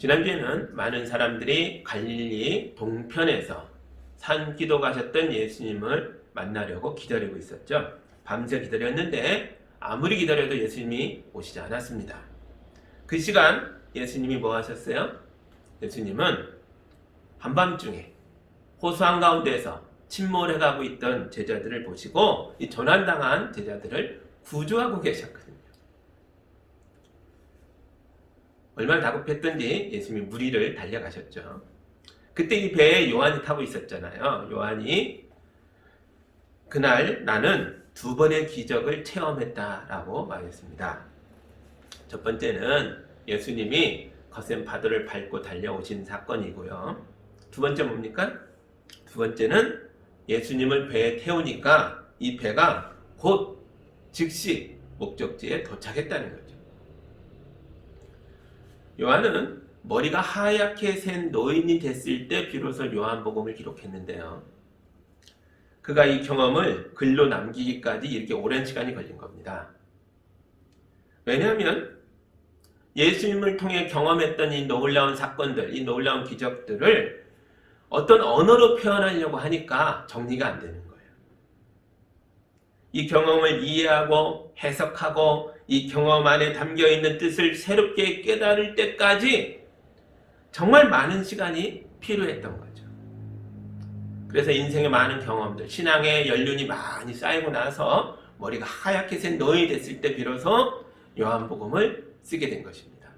지난주에는 많은 사람들이 갈릴리 동편에서 산기도 가셨던 예수님을 만나려고 기다리고 있었죠. 밤새 기다렸는데 아무리 기다려도 예수님이 오시지 않았습니다. 그 시간 예수님이 뭐 하셨어요? 예수님은 한밤중에 호수 한가운데에서 침몰해가고 있던 제자들을 보시고 이 조난당한 제자들을 구조하고 계셨거든요. 얼마나 다급했던지 예수님이 물 위를 달려가셨죠. 그때 이 배에 요한이 타고 있었잖아요. 요한이 그날 나는 2번의 기적을 체험했다라고 말했습니다. 첫 번째는 예수님이 거센 파도를 밟고 달려오신 사건이고요. 두 번째 뭡니까? 두 번째는 예수님을 배에 태우니까 이 배가 곧 즉시 목적지에 도착했다는 거죠. 요한은 머리가 하얗게 센 노인이 됐을 때 비로소 요한복음을 기록했는데요. 그가 이 경험을 글로 남기기까지 이렇게 오랜 시간이 걸린 겁니다. 왜냐하면 예수님을 통해 경험했던 이 놀라운 사건들, 이 놀라운 기적들을 어떤 언어로 표현하려고 하니까 정리가 안 되는 거예요. 이 경험을 이해하고 해석하고 이 경험 안에 담겨있는 뜻을 새롭게 깨달을 때까지 정말 많은 시간이 필요했던 거죠. 그래서 인생의 많은 경험들, 신앙의 연륜이 많이 쌓이고 나서 머리가 하얗게 센 노인이 됐을 때 비로소 요한복음을 쓰게 된 것입니다.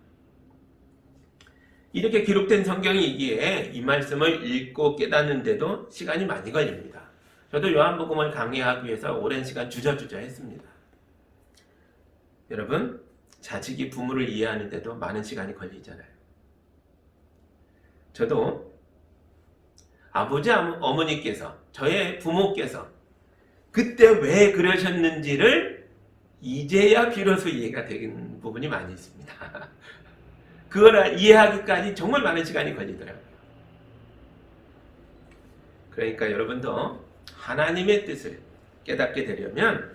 이렇게 기록된 성경이기에 이 말씀을 읽고 깨닫는데도 시간이 많이 걸립니다. 저도 요한복음을 강의하기 위해서 오랜 시간 주저주저 했습니다. 여러분, 자식이 부모를 이해하는데도 많은 시간이 걸리잖아요. 저도 아버지, 어머니께서, 저의 부모께서 그때 왜 그러셨는지를 이제야 비로소 이해가 되는 부분이 많이 있습니다. 그걸 이해하기까지 정말 많은 시간이 걸리더라고요. 그러니까 여러분도 하나님의 뜻을 깨닫게 되려면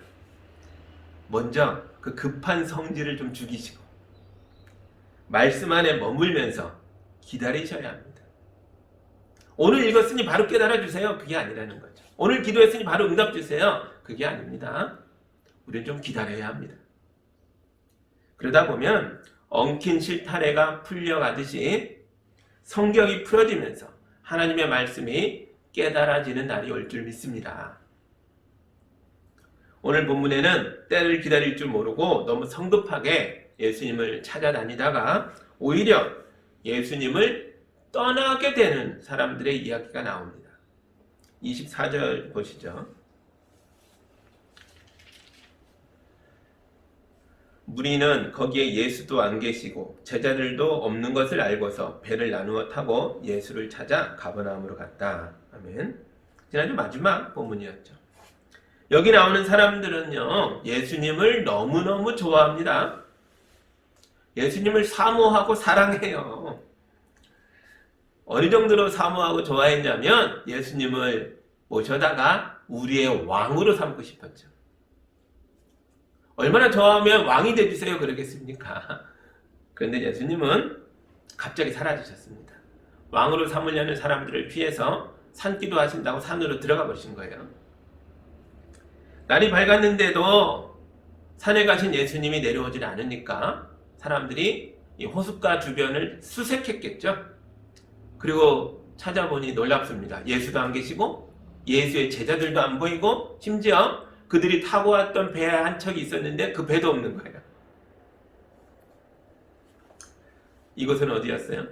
먼저 그 급한 성질을 좀 죽이시고 말씀 안에 머물면서 기다리셔야 합니다. 오늘 읽었으니 바로 깨달아 주세요. 그게 아니라는 거죠. 오늘 기도했으니 바로 응답 주세요. 그게 아닙니다. 우리는 좀 기다려야 합니다. 그러다 보면 엉킨 실타래가 풀려가듯이 성경이 풀어지면서 하나님의 말씀이 깨달아지는 날이 올 줄 믿습니다. 오늘 본문에는 때를 기다릴 줄 모르고 너무 성급하게 예수님을 찾아다니다가 오히려 예수님을 떠나게 되는 사람들의 이야기가 나옵니다. 24절 보시죠. 무리는 거기에 예수도 안 계시고 제자들도 없는 것을 알고서 배를 나누어 타고 예수를 찾아 가버나움으로 갔다. 아멘. 지난주 마지막 본문이었죠. 여기 나오는 사람들은요, 예수님을 너무너무 좋아합니다. 예수님을 사모하고 사랑해요. 어느 정도로 사모하고 좋아했냐면 예수님을 모셔다가 우리의 왕으로 삼고 싶었죠. 얼마나 좋아하면 왕이 되주세요 그러겠습니까? 그런데 예수님은 갑자기 사라지셨습니다. 왕으로 삼으려는 사람들을 피해서 산기도 하신다고 산으로 들어가 버리신 거예요. 날이 밝았는데도 산에 가신 예수님이 내려오질 않으니까 사람들이 이 호숫가 주변을 수색했겠죠. 그리고 찾아보니 놀랍습니다. 예수도 안 계시고 예수의 제자들도 안 보이고 심지어 그들이 타고 왔던 배 한 척이 있었는데 그 배도 없는 거예요. 이곳은 어디였어요?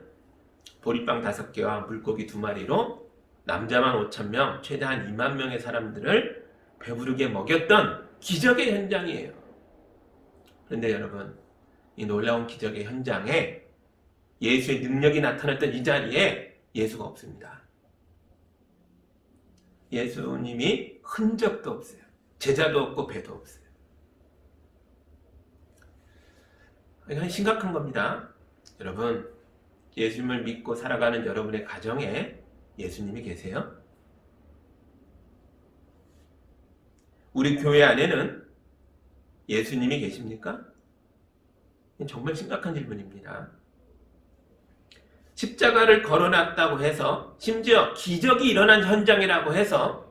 보리빵 5개와 물고기 2마리로 남자만 5,000명, 최대 한 2만 명의 사람들을 배부르게 먹였던 기적의 현장이에요. 그런데 여러분, 이 놀라운 기적의 현장에 예수의 능력이 나타났던 이 자리에 예수가 없습니다. 예수님이 흔적도 없어요. 제자도 없고 배도 없어요. 이건 심각한 겁니다. 여러분, 예수님을 믿고 살아가는 여러분의 가정에 예수님이 계세요? 우리 교회 안에는 예수님이 계십니까? 정말 심각한 질문입니다. 십자가를 걸어놨다고 해서 심지어 기적이 일어난 현장이라고 해서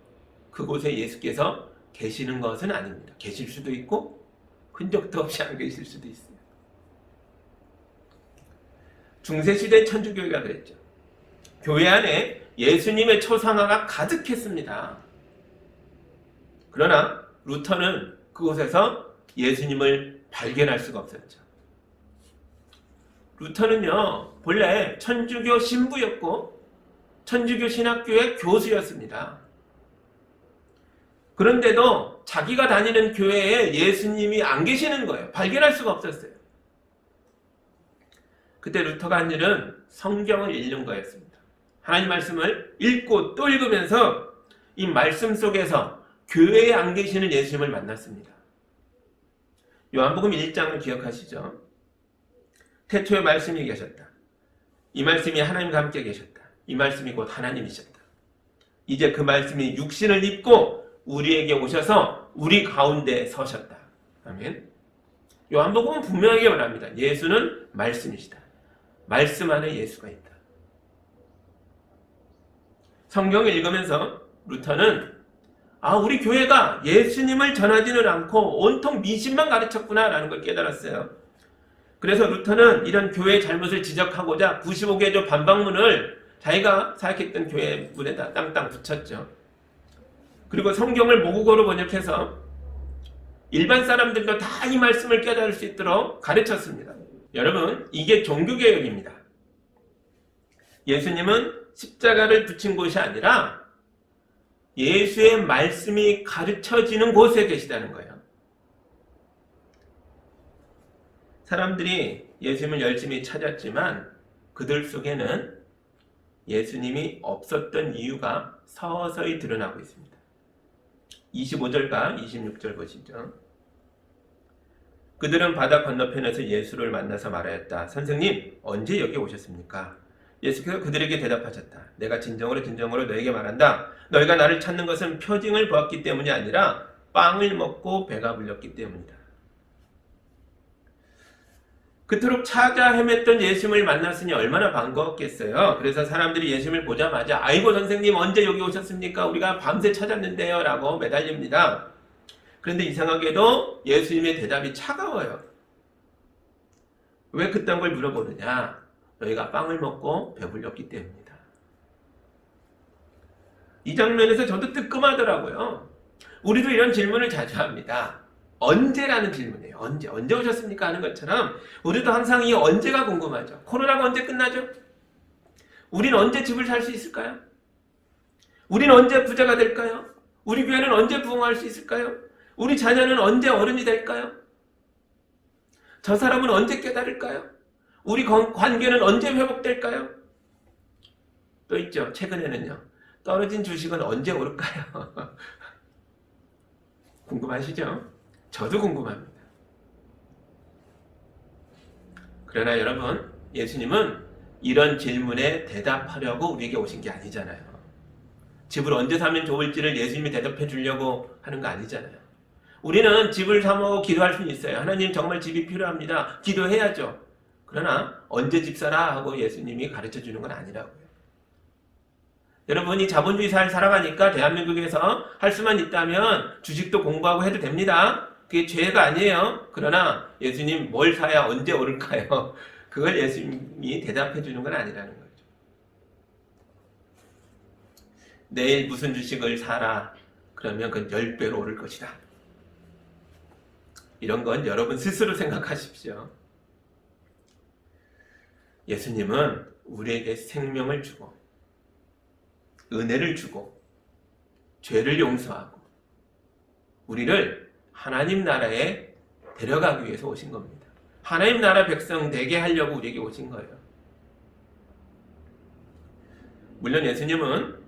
그곳에 예수께서 계시는 것은 아닙니다. 계실 수도 있고 흔적도 없이 안 계실 수도 있어요. 중세시대 천주교회가 그랬죠. 교회 안에 예수님의 초상화가 가득했습니다. 그러나 루터는 그곳에서 예수님을 발견할 수가 없었죠. 루터는요, 본래 천주교 신부였고 천주교 신학교의 교수였습니다. 그런데도 자기가 다니는 교회에 예수님이 안 계시는 거예요. 발견할 수가 없었어요. 그때 루터가 한 일은 성경을 읽는 거였습니다. 하나님 말씀을 읽고 또 읽으면서 이 말씀 속에서 교회에 안 계시는 예수님을 만났습니다. 요한복음 1장을 기억하시죠? 태초에 말씀이 계셨다. 이 말씀이 하나님과 함께 계셨다. 이 말씀이 곧 하나님이셨다. 이제 그 말씀이 육신을 입고 우리에게 오셔서 우리 가운데 서셨다. 아멘. 요한복음은 분명하게 말합니다. 예수는 말씀이시다. 말씀 안에 예수가 있다. 성경을 읽으면서 루터는 우리 교회가 예수님을 전하지는 않고 온통 미신만 가르쳤구나 라는 걸 깨달았어요. 그래서 루터는 이런 교회의 잘못을 지적하고자 95개조 반박문을 자기가 사역했던 교회 문에다 땅땅 붙였죠. 그리고 성경을 모국어로 번역해서 일반 사람들도 다 이 말씀을 깨달을 수 있도록 가르쳤습니다. 여러분, 이게 종교개혁입니다. 예수님은 십자가를 붙인 곳이 아니라 예수의 말씀이 가르쳐지는 곳에 계시다는 거예요. 사람들이 예수님을 열심히 찾았지만 그들 속에는 예수님이 없었던 이유가 서서히 드러나고 있습니다. 25절과 26절 보시죠. 그들은 바다 건너편에서 예수를 만나서 말하였다. 선생님, 언제 여기 오셨습니까? 예수께서 그들에게 대답하셨다. 내가 진정으로 너에게 말한다. 너희가 나를 찾는 것은 표징을 보았기 때문이 아니라 빵을 먹고 배가 불렸기 때문이다. 그토록 찾아 헤맸던 예수님을 만났으니 얼마나 반가웠겠어요. 그래서 사람들이 예수님을 보자마자 아이고 선생님 언제 여기 오셨습니까? 우리가 밤새 찾았는데요 라고 매달립니다. 그런데 이상하게도 예수님의 대답이 차가워요. 왜 그딴 걸 물어보느냐? 너희가 빵을 먹고 배불렸기 때문이다. 이 장면에서 저도 뜨끔하더라고요. 우리도 이런 질문을 자주 합니다. 언제라는 질문이에요. 언제 오셨습니까? 하는 것처럼 우리도 항상 이 언제가 궁금하죠. 코로나가 언제 끝나죠? 우린 언제 집을 살 수 있을까요? 우린 언제 부자가 될까요? 우리 교회는 언제 부흥할 수 있을까요? 우리 자녀는 언제 어른이 될까요? 저 사람은 언제 깨달을까요? 우리 관계는 언제 회복될까요? 또 있죠. 최근에는요. 떨어진 주식은 언제 오를까요? 궁금하시죠? 저도 궁금합니다. 그러나 여러분, 예수님은 이런 질문에 대답하려고 우리에게 오신 게 아니잖아요. 집을 언제 사면 좋을지를 예수님이 대답해 주려고 하는 거 아니잖아요. 우리는 집을 사모고 기도할 수는 있어요. 하나님 정말 집이 필요합니다. 기도해야죠. 그러나 언제 집 사라 하고 예수님이 가르쳐 주는 건 아니라고요. 여러분이 자본주의 사회를 살아가니까 대한민국에서 할 수만 있다면 주식도 공부하고 해도 됩니다. 그게 죄가 아니에요. 그러나 예수님 뭘 사야 언제 오를까요? 그걸 예수님이 대답해 주는 건 아니라는 거죠. 내일 무슨 주식을 사라 그러면 그건 10배로 오를 것이다. 이런 건 여러분 스스로 생각하십시오. 예수님은 우리에게 생명을 주고 은혜를 주고 죄를 용서하고 우리를 하나님 나라에 데려가기 위해서 오신 겁니다. 하나님 나라 백성 되게 하려고 우리에게 오신 거예요. 물론 예수님은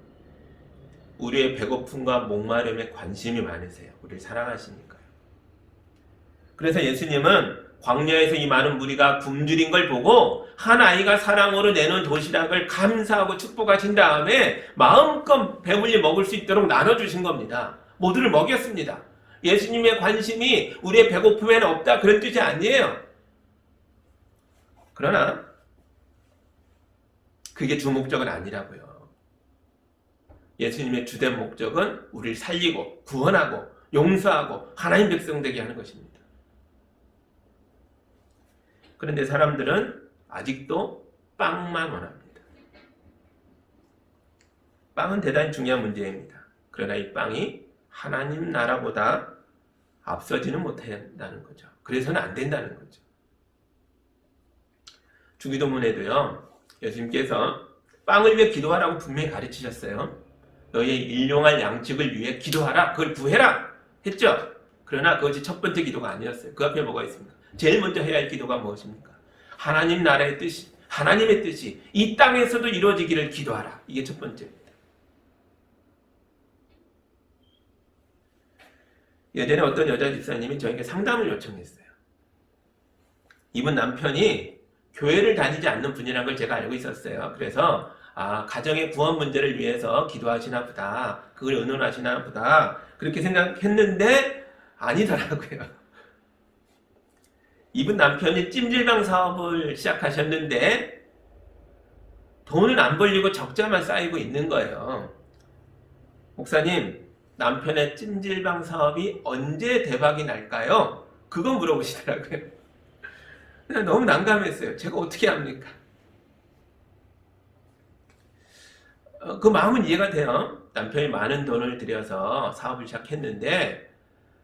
우리의 배고픔과 목마름에 관심이 많으세요. 우리를 사랑하시니까요. 그래서 예수님은 광야에서 이 많은 무리가 굶주린 걸 보고 한 아이가 사랑으로 내놓은 도시락을 감사하고 축복하신 다음에 마음껏 배불리 먹을 수 있도록 나눠주신 겁니다. 모두를 먹였습니다. 예수님의 관심이 우리의 배고픔에는 없다 그런 뜻이 아니에요. 그러나 그게 주 목적은 아니라고요. 예수님의 주된 목적은 우리를 살리고 구원하고 용서하고 하나님 백성 되게 하는 것입니다. 그런데 사람들은 아직도 빵만 원합니다. 빵은 대단히 중요한 문제입니다. 그러나 이 빵이 하나님 나라보다 앞서지는 못한다는 거죠. 그래서는 안 된다는 거죠. 주기도문에도요, 예수님께서 빵을 위해 기도하라고 분명히 가르치셨어요. 너희의 일용할 양식을 위해 기도하라. 그걸 구해라. 했죠? 그러나 그것이 첫 번째 기도가 아니었어요. 그 앞에 뭐가 있습니까? 제일 먼저 해야 할 기도가 무엇입니까? 하나님 나라의 뜻이, 하나님의 뜻이 이 땅에서도 이루어지기를 기도하라. 이게 첫 번째입니다. 예전에 어떤 여자 집사님이 저에게 상담을 요청했어요. 이분 남편이 교회를 다니지 않는 분이라는 걸 제가 알고 있었어요. 그래서 가정의 구원 문제를 위해서 기도하시나 보다. 그걸 의논하시나 보다. 그렇게 생각했는데 아니더라고요. 이분 남편이 찜질방 사업을 시작하셨는데 돈은 안 벌리고 적자만 쌓이고 있는 거예요. 목사님, 남편의 찜질방 사업이 언제 대박이 날까요? 그거 물어보시더라고요. 그냥 너무 난감했어요. 제가 어떻게 합니까? 그 마음은 이해가 돼요. 남편이 많은 돈을 들여서 사업을 시작했는데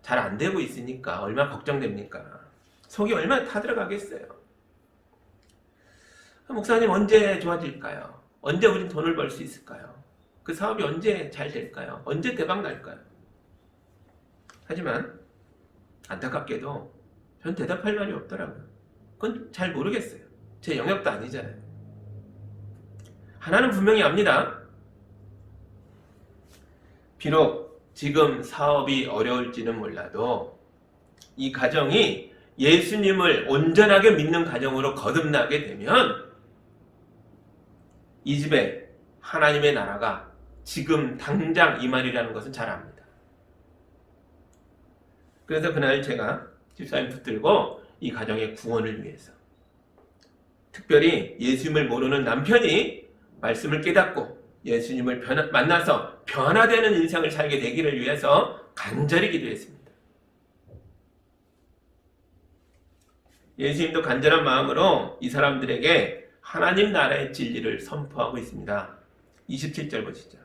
잘 안 되고 있으니까 얼마나 걱정됩니까? 속이 얼마나 타들어가겠어요. 목사님, 언제 좋아질까요? 언제 우린 돈을 벌 수 있을까요? 그 사업이 언제 잘 될까요? 언제 대박 날까요? 하지만 안타깝게도 전 대답할 말이 없더라고요. 그건 잘 모르겠어요. 제 영역도 아니잖아요. 하나는 분명히 압니다. 비록 지금 사업이 어려울지는 몰라도 이 가정이 예수님을 온전하게 믿는 가정으로 거듭나게 되면 이 집에 하나님의 나라가 지금 당장 임하리라는 것은 잘 압니다. 그래서 그날 제가 집사님 붙들고 이 가정의 구원을 위해서, 특별히 예수님을 모르는 남편이 말씀을 깨닫고 예수님을 만나서 변화되는 인생을 살게 되기를 위해서 간절히 기도했습니다. 예수님도 간절한 마음으로 이 사람들에게 하나님 나라의 진리를 선포하고 있습니다. 27절 보시죠.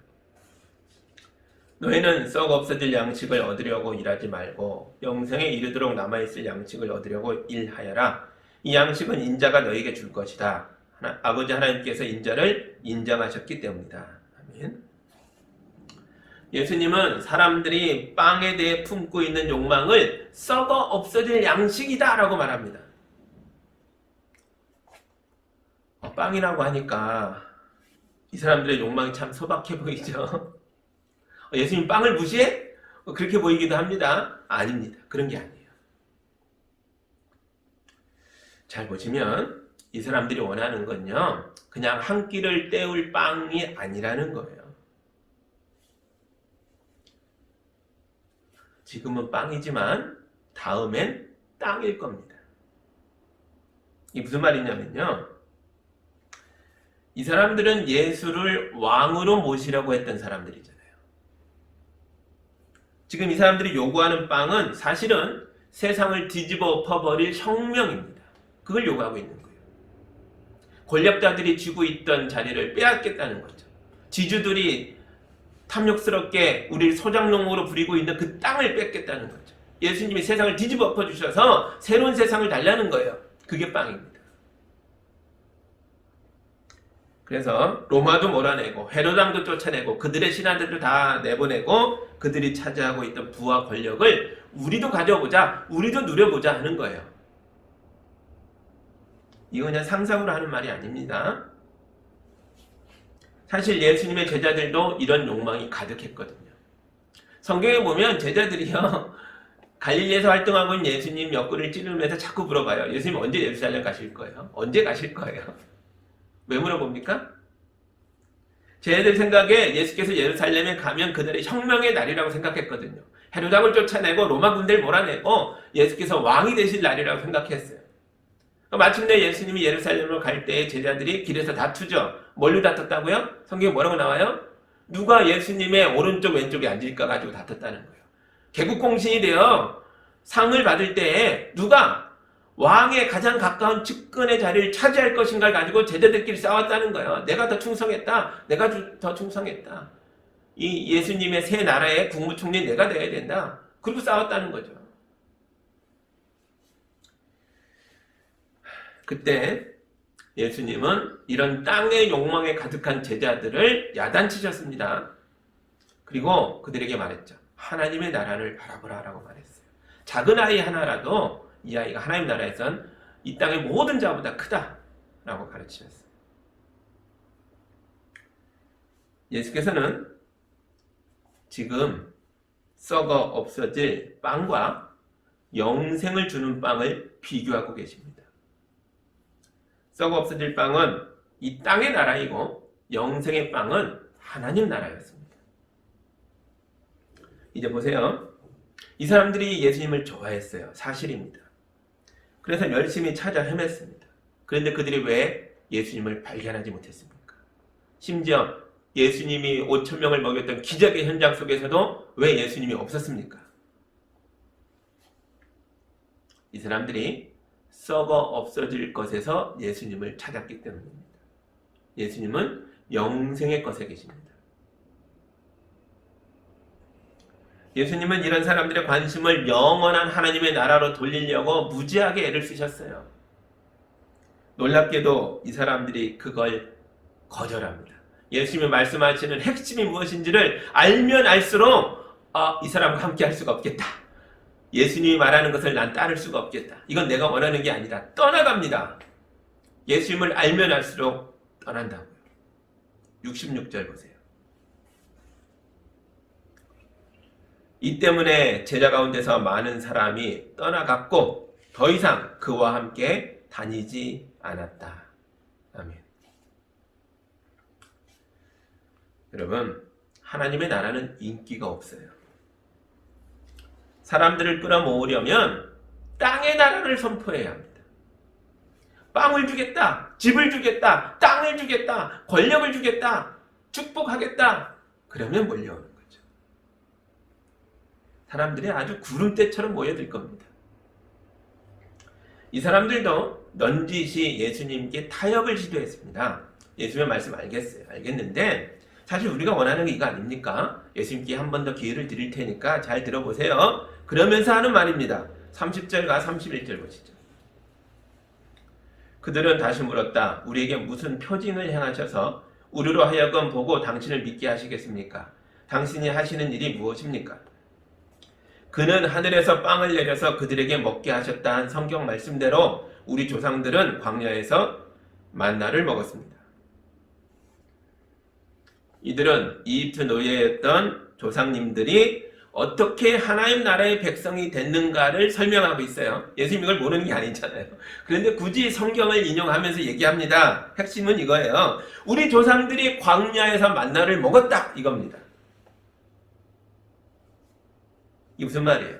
너희는 썩 없어질 양식을 얻으려고 일하지 말고 영생에 이르도록 남아있을 양식을 얻으려고 일하여라. 이 양식은 인자가 너희에게 줄 것이다. 아버지 하나님께서 인자를 인정하셨기 때문이다. 아멘. 예수님은 사람들이 빵에 대해 품고 있는 욕망을 썩어 없어질 양식이다 라고 말합니다. 빵이라고 하니까 이 사람들의 욕망이 참 소박해 보이죠. 예수님 빵을 무시해? 그렇게 보이기도 합니다. 아닙니다. 그런 게 아니에요. 잘 보시면 이 사람들이 원하는 건요, 그냥 한 끼를 때울 빵이 아니라는 거예요. 지금은 빵이지만 다음엔 땅일 겁니다. 이게 무슨 말이냐면요, 이 사람들은 예수를 왕으로 모시려고 했던 사람들이잖아요. 지금 이 사람들이 요구하는 빵은 사실은 세상을 뒤집어 엎어버릴 혁명입니다. 그걸 요구하고 있는 거예요. 권력자들이 쥐고 있던 자리를 빼앗겠다는 거죠. 지주들이 탐욕스럽게 우리를 소장농으로 부리고 있는 그 땅을 뺏겠다는 거죠. 예수님이 세상을 뒤집어 엎어주셔서 새로운 세상을 달라는 거예요. 그게 빵입니다. 그래서 로마도 몰아내고 헤로당도 쫓아내고 그들의 신하들도 다 내보내고 그들이 차지하고 있던 부와 권력을 우리도 가져보자, 우리도 누려보자 하는 거예요. 이건 그냥 상상으로 하는 말이 아닙니다. 사실 예수님의 제자들도 이런 욕망이 가득했거든요. 성경에 보면 제자들이요, 갈릴리에서 활동하고 있는 예수님 옆구리를 찌르면서 자꾸 물어봐요. 예수님 언제 예루살렘 가실 거예요? 언제 가실 거예요? 왜 물어봅니까? 쟤네들 생각에 예수께서 예루살렘에 가면 그들의 혁명의 날이라고 생각했거든요. 헤로당을 쫓아내고 로마 군대를 몰아내고 예수께서 왕이 되실 날이라고 생각했어요. 마침내 예수님이 예루살렘으로 갈 때 제자들이 길에서 다투죠. 뭘로 다퉜다고요? 성경에 뭐라고 나와요? 누가 예수님의 오른쪽 왼쪽에 앉을까 가지고 다퉜다는 거예요. 개국공신이 되어 상을 받을 때 누가 왕의 가장 가까운 측근의 자리를 차지할 것인가를 가지고 제자들끼리 싸웠다는 거예요. 내가 더 충성했다. 내가 더 충성했다. 이 예수님의 새 나라의 국무총리 내가 돼야 된다. 그리고 싸웠다는 거죠. 그때 예수님은 이런 땅의 욕망에 가득한 제자들을 야단치셨습니다. 그리고 그들에게 말했죠. 하나님의 나라를 바라보라 라고 말했어요. 작은 아이 하나라도 이 아이가 하나님 나라에선 이 땅의 모든 자보다 크다 라고 가르치셨어요. 예수께서는 지금 썩어 없어질 빵과 영생을 주는 빵을 비교하고 계십니다. 썩어 없어질 빵은 이 땅의 나라이고 영생의 빵은 하나님 나라였습니다. 이제 보세요. 이 사람들이 예수님을 좋아했어요. 사실입니다. 그래서 열심히 찾아 헤맸습니다. 그런데 그들이 왜 예수님을 발견하지 못했습니까? 심지어 예수님이 5,000명을 먹였던 기적의 현장 속에서도 왜 예수님이 없었습니까? 이 사람들이 썩어 없어질 것에서 예수님을 찾았기 때문입니다. 예수님은 영생의 것에 계십니다. 예수님은 이런 사람들의 관심을 영원한 하나님의 나라로 돌리려고 무지하게 애를 쓰셨어요. 놀랍게도 이 사람들이 그걸 거절합니다. 예수님이 말씀하시는 핵심이 무엇인지를 알면 알수록 이 사람과 함께 할 수가 없겠다. 예수님이 말하는 것을 난 따를 수가 없겠다. 이건 내가 원하는 게 아니다. 떠나갑니다. 예수님을 알면 알수록 떠난다고요. 66절 보세요. 이 때문에 제자 가운데서 많은 사람이 떠나갔고 더 이상 그와 함께 다니지 않았다. 아멘. 여러분, 하나님의 나라는 인기가 없어요. 사람들을 끌어모으려면 땅의 나라를 선포해야 합니다. 빵을 주겠다, 집을 주겠다, 땅을 주겠다, 권력을 주겠다, 축복하겠다. 그러면 몰려오는 거죠. 사람들이 아주 구름대처럼 모여들 겁니다. 이 사람들도 넌지시 예수님께 타협을 시도했습니다. 예수님의 말씀 알겠는데 사실 우리가 원하는 게 이거 아닙니까? 예수님께 한 번 더 기회를 드릴 테니까 잘 들어보세요. 그러면서 하는 말입니다. 30절과 31절 보시죠. 그들은 다시 물었다. 우리에게 무슨 표징을 행하셔서 우리로 하여금 보고 당신을 믿게 하시겠습니까? 당신이 하시는 일이 무엇입니까? 그는 하늘에서 빵을 내려서 그들에게 먹게 하셨다 한 성경 말씀대로 우리 조상들은 광야에서 만나를 먹었습니다. 이들은 이집트 노예였던 조상님들이 어떻게 하나님 나라의 백성이 됐는가를 설명하고 있어요. 예수님 이걸 모르는 게 아니잖아요. 그런데 굳이 성경을 인용하면서 얘기합니다. 핵심은 이거예요. 우리 조상들이 광야에서 만나를 먹었다 이겁니다. 이게 무슨 말이에요?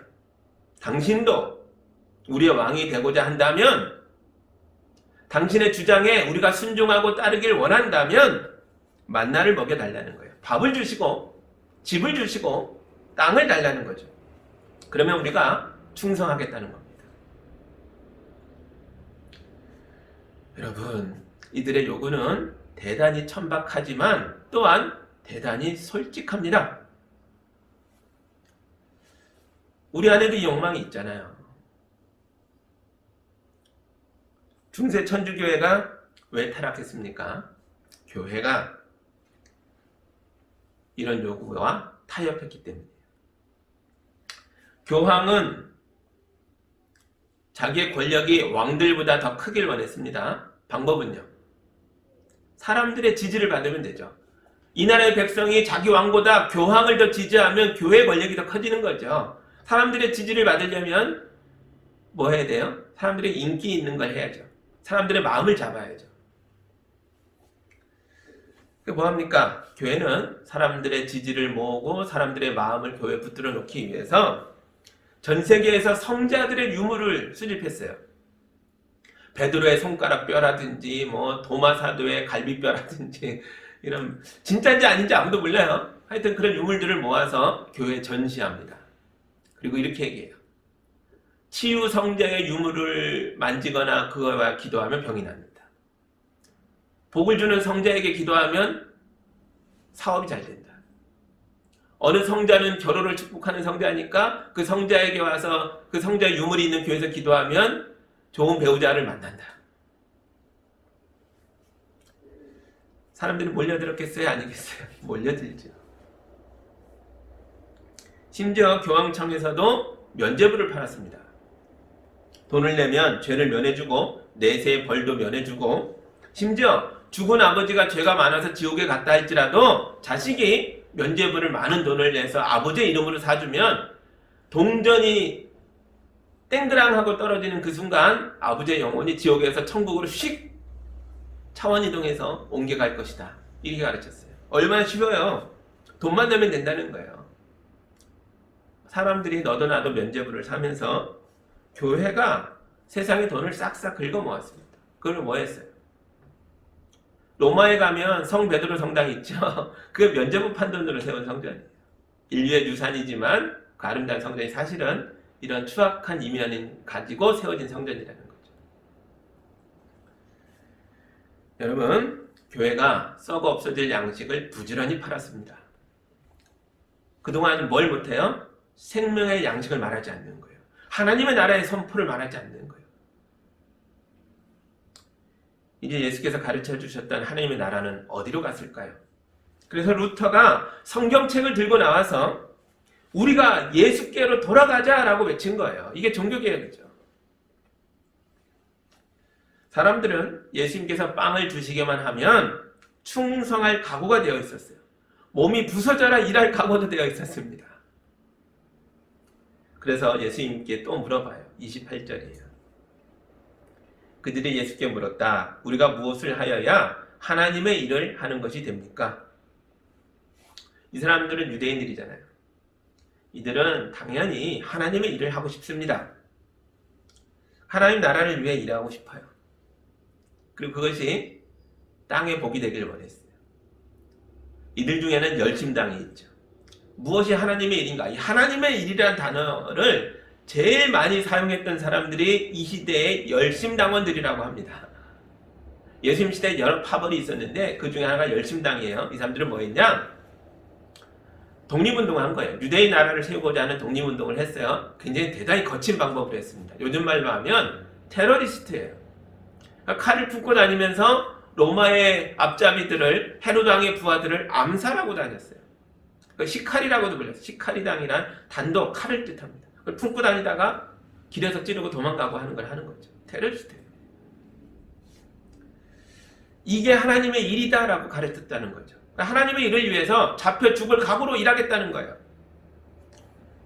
당신도 우리의 왕이 되고자 한다면, 당신의 주장에 우리가 순종하고 따르길 원한다면 만나를 먹여달라는 거예요. 밥을 주시고 집을 주시고 땅을 달라는 거죠. 그러면 우리가 충성하겠다는 겁니다. 여러분, 이들의 요구는 대단히 천박하지만 또한 대단히 솔직합니다. 우리 안에도 이 욕망이 있잖아요. 중세 천주교회가 왜 타락했습니까? 교회가 이런 요구와 타협했기 때문이에요. 교황은 자기의 권력이 왕들보다 더 크길 원했습니다. 방법은요, 사람들의 지지를 받으면 되죠. 이 나라의 백성이 자기 왕보다 교황을 더 지지하면 교회의 권력이 더 커지는 거죠. 사람들의 지지를 받으려면 뭐 해야 돼요? 사람들의 인기 있는 걸 해야죠. 사람들의 마음을 잡아야죠. 뭐합니까? 교회는 사람들의 지지를 모으고 사람들의 마음을 교회에 붙들어 놓기 위해서 전 세계에서 성자들의 유물을 수집했어요. 베드로의 손가락 뼈라든지 뭐 도마 사도의 갈비뼈라든지 이런 진짜인지 아닌지 아무도 몰라요. 하여튼 그런 유물들을 모아서 교회에 전시합니다. 그리고 이렇게 얘기해요. 치유 성자의 유물을 만지거나 그거와 기도하면 병이 납니다. 복을 주는 성자에게 기도하면 사업이 잘 된다. 어느 성자는 결혼을 축복하는 성자니까 그 성자에게 와서 그 성자의 유물이 있는 교회에서 기도하면 좋은 배우자를 만난다. 사람들이 몰려들었겠어요? 아니겠어요? 몰려들죠. 심지어 교황청에서도 면죄부를 팔았습니다. 돈을 내면 죄를 면해주고 내세의 벌도 면해주고 심지어 죽은 아버지가 죄가 많아서 지옥에 갔다 할지라도 자식이 면죄부를 많은 돈을 내서 아버지의 이름으로 사주면 동전이 땡그랑하고 떨어지는 그 순간 아버지의 영혼이 지옥에서 천국으로 휙 차원 이동해서 옮겨갈 것이다. 이렇게 가르쳤어요. 얼마나 쉬워요. 돈만 내면 된다는 거예요. 사람들이 너도 나도 면죄부를 사면서 교회가 세상의 돈을 싹싹 긁어 모았습니다. 그걸 뭐 했어요? 로마에 가면 성 베드로 성당 있죠? 그 면죄부 판 돈으로 세운 성전이에요. 인류의 유산이지만 그 아름다운 성전이 사실은 이런 추악한 이면을 가지고 세워진 성전이라는 거죠. 여러분, 교회가 썩어 없어질 양식을 부지런히 팔았습니다. 그동안 뭘 못해요? 생명의 양식을 말하지 않는 거예요. 하나님의 나라의 선포를 말하지 않는 거예요. 이제 예수께서 가르쳐 주셨던 하나님의 나라는 어디로 갔을까요? 그래서 루터가 성경책을 들고 나와서 우리가 예수께로 돌아가자라고 외친 거예요. 이게 종교개혁이죠. 사람들은 예수님께서 빵을 주시게만 하면 충성할 각오가 되어 있었어요. 몸이 부서져라 일할 각오도 되어 있었습니다. 그래서 예수님께 또 물어봐요. 28절이에요. 그들이 예수께 물었다. 우리가 무엇을 하여야 하나님의 일을 하는 것이 됩니까? 이 사람들은 유대인들이잖아요. 이들은 당연히 하나님의 일을 하고 싶습니다. 하나님 나라를 위해 일하고 싶어요. 그리고 그것이 땅의 복이 되길 원했어요. 이들 중에는 열심당이 있죠. 무엇이 하나님의 일인가? 이 하나님의 일이라는 단어를 제일 많이 사용했던 사람들이 이 시대의 열심당원들이라고 합니다. 예수님 시대에 여러 파벌이 있었는데 그 중에 하나가 열심당이에요. 이 사람들은 뭐 했냐? 독립운동을 한 거예요. 유대인 나라를 세우고자 하는 독립운동을 했어요. 굉장히 대단히 거친 방법을 했습니다. 요즘 말로 하면 테러리스트예요. 그러니까 칼을 품고 다니면서 로마의 앞잡이들을 헤로드 왕의 부하들을 암살하고 다녔어요. 시카리라고도 불렸어요. 시카리당이란 단독 칼을 뜻합니다. 그걸 품고 다니다가 길에서 찌르고 도망가고 하는 걸 하는 거죠. 테러리스트예요. 이게 하나님의 일이다라고 가르쳤다는 거죠. 하나님의 일을 위해서 잡혀 죽을 각오로 일하겠다는 거예요.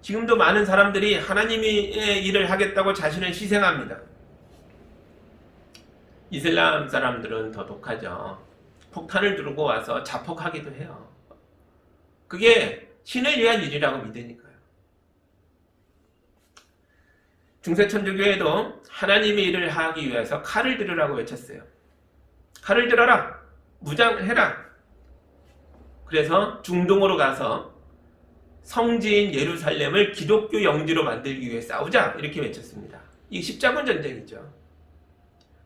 지금도 많은 사람들이 하나님의 일을 하겠다고 자신을 희생합니다. 이슬람 사람들은 더 독하죠. 폭탄을 들고 와서 자폭하기도 해요. 그게 신을 위한 일이라고 믿으니까요. 중세천주교회도 하나님의 일을 하기 위해서 칼을 들으라고 외쳤어요. 칼을 들어라! 무장해라! 그래서 중동으로 가서 성지인 예루살렘을 기독교 영지로 만들기 위해 싸우자 이렇게 외쳤습니다. 이 십자군 전쟁이죠.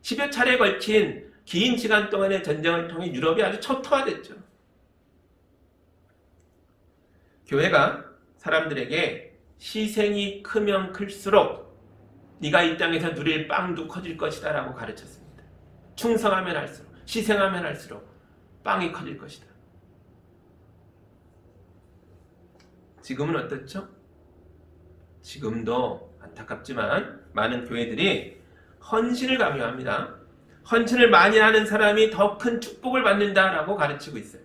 10여 차례에 걸친 긴 시간 동안의 전쟁을 통해 유럽이 아주 초토화됐죠. 교회가 사람들에게 희생이 크면 클수록 네가 이 땅에서 누릴 빵도 커질 것이다 라고 가르쳤습니다. 충성하면 할수록, 희생하면 할수록 빵이 커질 것이다. 지금은 어떻죠? 지금도 안타깝지만 많은 교회들이 헌신을 강요합니다. 헌신을 많이 하는 사람이 더 큰 축복을 받는다라고 가르치고 있어요.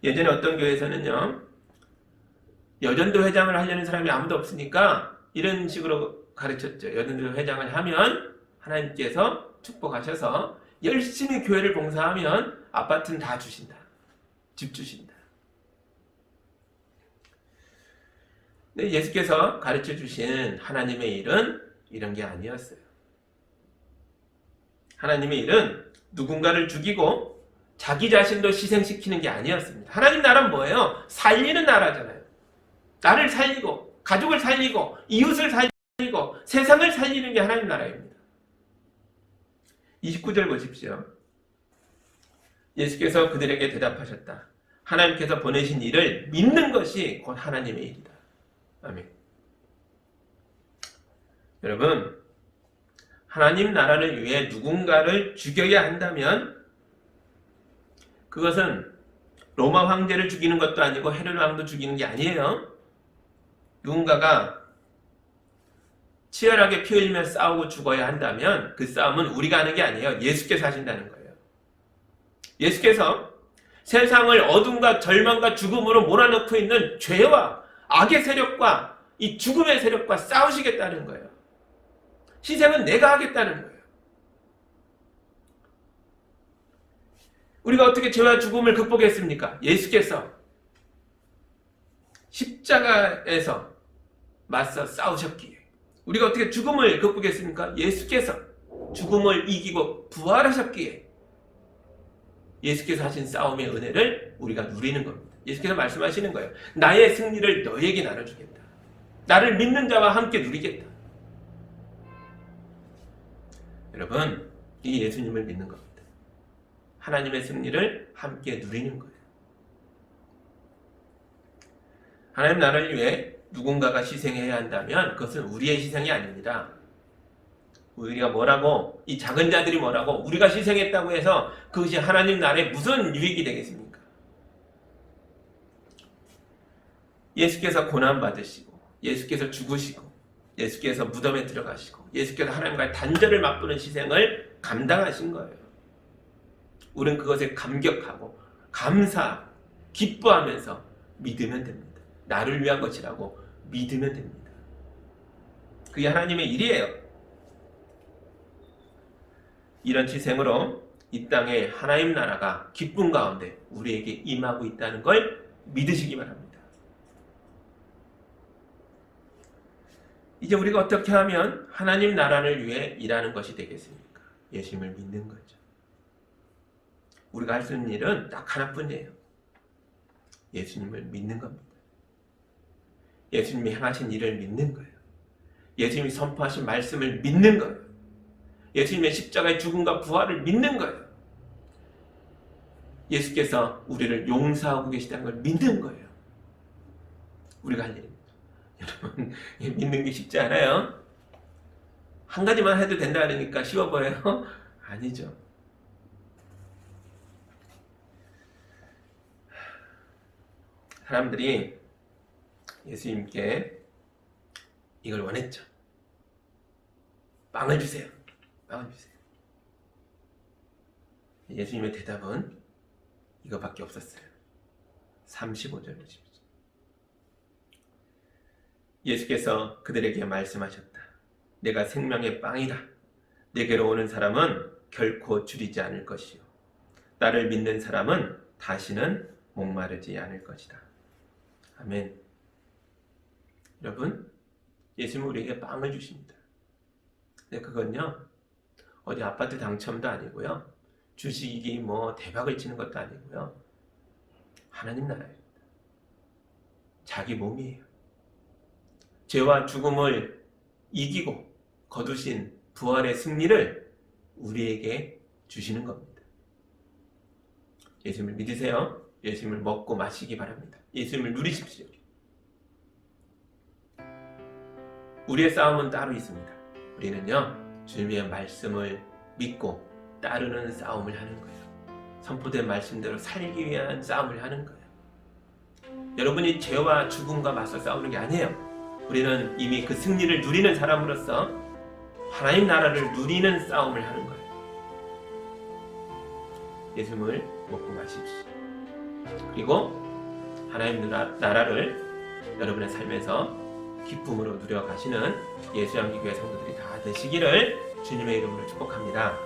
예전에 어떤 교회에서는요, 여전도 회장을 하려는 사람이 아무도 없으니까 이런 식으로 가르쳤죠. 여전도 회장을 하면 하나님께서 축복하셔서 열심히 교회를 봉사하면 아파트는 다 주신다. 집 주신다. 근데 예수께서 가르쳐 주신 하나님의 일은 이런 게 아니었어요. 하나님의 일은 누군가를 죽이고 자기 자신도 희생시키는 게 아니었습니다. 하나님 나라는 뭐예요? 살리는 나라잖아요. 나를 살리고 가족을 살리고 이웃을 살리고 세상을 살리는 게 하나님 나라입니다. 29절 보십시오. 예수께서 그들에게 대답하셨다. 하나님께서 보내신 일을 믿는 것이 곧 하나님의 일이다. 아멘. 여러분, 하나님 나라를 위해 누군가를 죽여야 한다면 그것은 로마 황제를 죽이는 것도 아니고 헤롯 왕도 죽이는 게 아니에요. 누군가가 치열하게 피 흘리며 싸우고 죽어야 한다면 그 싸움은 우리가 하는 게 아니에요. 예수께서 하신다는 거예요. 예수께서 세상을 어둠과 절망과 죽음으로 몰아넣고 있는 죄와 악의 세력과 이 죽음의 세력과 싸우시겠다는 거예요. 희생은 내가 하겠다는 거예요. 우리가 어떻게 죄와 죽음을 극복했습니까? 예수께서 십자가에서 맞서 싸우셨기에. 우리가 어떻게 죽음을 극복했습니까? 예수께서 죽음을 이기고 부활하셨기에. 예수께서 하신 싸움의 은혜를 우리가 누리는 겁니다. 예수께서 말씀하시는 거예요. 나의 승리를 너에게 나눠주겠다. 나를 믿는 자와 함께 누리겠다. 여러분, 이게 예수님을 믿는 겁니다. 하나님의 승리를 함께 누리는 거예요. 하나님 나라를 위해 누군가가 희생해야 한다면 그것은 우리의 희생이 아닙니다. 우리가 뭐라고, 이 작은 자들이 뭐라고, 우리가 희생했다고 해서 그것이 하나님 나라에 무슨 유익이 되겠습니까? 예수께서 고난받으시고, 예수께서 죽으시고, 예수께서 무덤에 들어가시고, 예수께서 하나님과의 단절을 맛보는 희생을 감당하신 거예요. 우리는 그것에 감격하고 감사, 기뻐하면서 믿으면 됩니다. 나를 위한 것이라고 믿으면 됩니다. 그게 하나님의 일이에요. 이런 희생으로 이 땅에 하나님 나라가 기쁨 가운데 우리에게 임하고 있다는 걸 믿으시기 바랍니다. 이제 우리가 어떻게 하면 하나님 나라를 위해 일하는 것이 되겠습니까? 예수님을 믿는 거죠. 우리가 할 수 있는 일은 딱 하나뿐이에요. 예수님을 믿는 겁니다. 예수님이 행하신 일을 믿는 거예요. 예수님이 선포하신 말씀을 믿는 거예요. 예수님의 십자가의 죽음과 부활을 믿는 거예요. 예수께서 우리를 용서하고 계시다는 걸 믿는 거예요. 우리가 할 일입니다. 여러분, 믿는 게 쉽지 않아요. 한 가지만 해도 된다 그러니까 쉬워 보여요? 아니죠. 사람들이 예수님께 이걸 원했죠. 빵을 주세요. 빵을 주세요. 예수님의 대답은 이거밖에 없었어요. 35절 보십시오. 예수께서 그들에게 말씀하셨다. 내가 생명의 빵이다. 내게로 오는 사람은 결코 줄이지 않을 것이요. 나를 믿는 사람은 다시는 목마르지 않을 것이다. 아멘. 여러분, 예수님은 우리에게 빵을 주십니다. 근데 그건요, 어디 아파트 당첨도 아니고요, 주식이 뭐 대박을 치는 것도 아니고요, 하나님 나라입니다. 자기 몸이에요. 죄와 죽음을 이기고 거두신 부활의 승리를 우리에게 주시는 겁니다. 예수님을 믿으세요. 예수님을 먹고 마시기 바랍니다. 예수님을 누리십시오. 우리의 싸움은 따로 있습니다. 우리는요, 주님의 말씀을 믿고 따르는 싸움을 하는 거예요. 선포된 말씀대로 살기 위한 싸움을 하는 거예요. 여러분이 죄와 죽음과 맞서 싸우는 게 아니에요. 우리는 이미 그 승리를 누리는 사람으로서 하나님 나라를 누리는 싸움을 하는 거예요. 예수님을 먹고 마십시오. 그리고 하나님 나라를 여러분의 삶에서 기쁨으로 누려가시는 예수양기교회 성도들이 다 되시기를 주님의 이름으로 축복합니다.